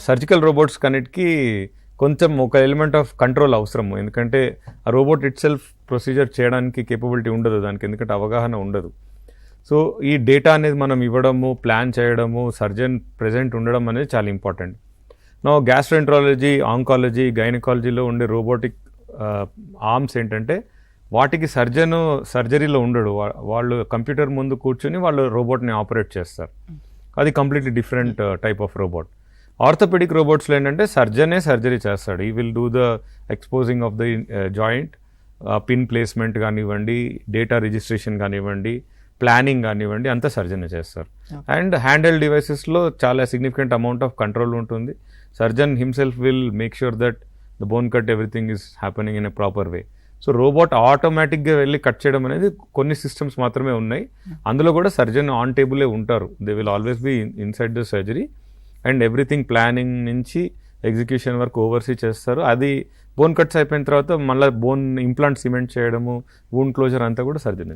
Surgical robots కన్నిటికి కొంచెం ఒక element of control అవసరము, ఎందుకంటే ఆ రోబోట్ ఇట్ సెల్ఫ్ ప్రొసీజర్ చేయడానికి కేపబిలిటీ ఉండదు దానికి, ఎందుకంటే అవగాహన ఉండదు. సో ఈ డేటా అనేది మనం ఇవ్వడము, ప్లాన్ చేయడము, సర్జన్ ప్రెజెంట్ ఉండడం అనేది చాలా ఇంపార్టెంట్. నా గ్యాస్ట్రోఎంట్రాలజీ, ఆంకాలజీ, గైనకాలజీలో ఉండే రోబోటిక్ ఆర్మ్స్ ఏంటంటే వాటికి సర్జరీలో ఉండడు, వాళ్ళు కంప్యూటర్ ముందు కూర్చొని వాళ్ళు రోబోట్ని ఆపరేట్ చేస్తారు. అది completely different type of robot. Orthopedic రోబోట్స్లో ఏంటంటే సర్జనే సర్జరీ చేస్తాడు. He will do the exposing of the joint, pin placement కానివ్వండి, డేటా రిజిస్ట్రేషన్ కానివ్వండి, ప్లానింగ్ కానివ్వండి, అంతా సర్జనే చేస్తారు. అండ్ హ్యాండ్హెల్డ్ డివైసెస్లో చాలా సిగ్నిఫికెంట్ అమౌంట్ ఆఫ్ కంట్రోల్ ఉంటుంది. Surgeon himself will make sure that the bone cut everything is happening in a proper way. So robot ఆటోమేటిక్గా వెళ్ళి కట్ చేయడం అనేది కొన్ని సిస్టమ్స్ మాత్రమే ఉన్నాయి. అందులో కూడా సర్జన్ ఆన్ టేబులే ఉంటారు. They will always be inside the surgery and everything planning నుంచి ఎగ్జిక్యూషన్ వరకు ఓవర్సీ చేస్తారు. అది బోన్ కట్స్ అయిపోయిన తర్వాత మళ్ళీ బోన్ ఇంప్లాంట్ సిమెంట్ చేయడము, వూండ్ క్లోజర్ అంతా కూడా సర్జన్